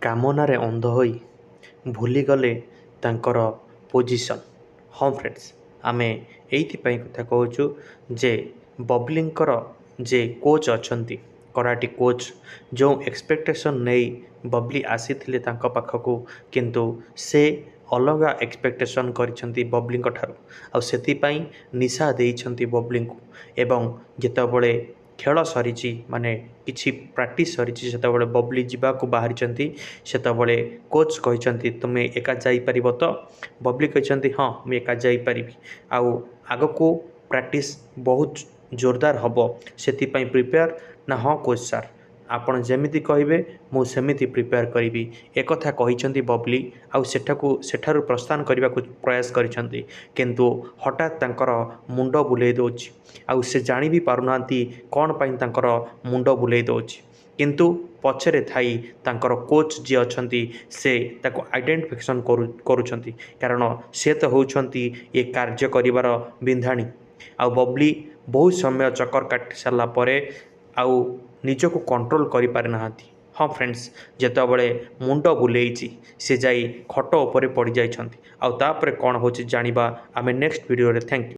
କାମନାରେ ଅନ୍ଧ ହୋଇ ଭୁଲିଗଲେ ତାଙ୍କର ପୋଜିସନ୍। ହଁ ଫ୍ରେଣ୍ଡସ୍, ଆମେ ଏଇଥିପାଇଁ କଥା କହୁଛୁ ଯେ ବବ୍ଲିଙ୍କର ଯେ କୋଚ୍ ଅଛନ୍ତି, କରାଟି କୋଚ୍, ଯେଉଁ ଏକ୍ସପେକ୍ଟେସନ୍ ନେଇ ବବ୍ଲି ଆସିଥିଲେ ତାଙ୍କ ପାଖକୁ, କିନ୍ତୁ ସେ ଅଲଗା ଏକ୍ସପେକ୍ଟେସନ୍ କରିଛନ୍ତି ବବ୍ଲିଙ୍କ ଠାରୁ। ଆଉ ସେଥିପାଇଁ ନିଶା ଦେଇଛନ୍ତି ବବ୍ଲିଙ୍କୁ। ଏବଂ ଯେତେବେଳେ ଖେଳ ସରିଛି, ମାନେ କିଛି ପ୍ରାକ୍ଟିସ୍ ସରିଛି, ସେତେବେଳେ ବବ୍ଲି ଯିବାକୁ ବାହାରିଛନ୍ତି, ସେତେବେଳେ କୋଚ୍ କହିଛନ୍ତି ତୁମେ ଏକା ଯାଇପାରିବ ତ? ବବ୍ଲି କହିଛନ୍ତି ହଁ, ମୁଁ ଏକା ଯାଇପାରିବି। ଆଉ ଆଗକୁ ପ୍ରାକ୍ଟିସ୍ ବହୁତ ଜୋରଦାର ହେବ, ସେଥିପାଇଁ ପ୍ରିପେୟାର? ନା ହଁ କୋଚ୍ ସାର୍, ଆପଣ ଯେମିତି କହିବେ ମୁଁ ସେମିତି ପ୍ରିପେୟାର କରିବି, ଏକଥା କହିଛନ୍ତି ବବ୍ଲି। ଆଉ ସେଠାରୁ ପ୍ରସ୍ଥାନ କରିବାକୁ ପ୍ରୟାସ କରିଛନ୍ତି, କିନ୍ତୁ ହଠାତ୍ ତାଙ୍କର ମୁଣ୍ଡ ବୁଲେଇ ଦେଉଛି। ଆଉ ସେ ଜାଣି ବି ପାରୁନାହାନ୍ତି କ'ଣ ପାଇଁ ତାଙ୍କର ମୁଣ୍ଡ ବୁଲେଇ ଦେଉଛି। କିନ୍ତୁ ପଛରେ ଥାଇ ତାଙ୍କର କୋଚ୍ ଯିଏ ଅଛନ୍ତି ସେ ତାକୁ ଆଇଡେଣ୍ଟିଫିକେସନ୍ କରୁଛନ୍ତି, କାରଣ ସେ ତ ହେଉଛନ୍ତି ଏ କାର୍ଯ୍ୟ କରିବାର ବିନ୍ଧାଣୀ। ଆଉ ବବ୍ଲି ବହୁତ ସମୟ ଚକ୍କର କାଟି ସାରିଲା ପରେ ଆଉ ନିଜକୁ କଣ୍ଟ୍ରୋଲ୍ କରିପାରିନାହାନ୍ତି। ହଁ ଫ୍ରେଣ୍ଡସ୍, ଯେତେବେଳେ ମୁଣ୍ଡ ବୁଲେଇଛି ସେ ଯାଇ ଖଟ ଉପରେ ପଡ଼ିଯାଇଛନ୍ତି। ଆଉ ତାପରେ କ'ଣ ହେଉଛି ଜାଣିବା ଆମେ ନେକ୍ସଟ ଭିଡ଼ିଓରେ। Thank you.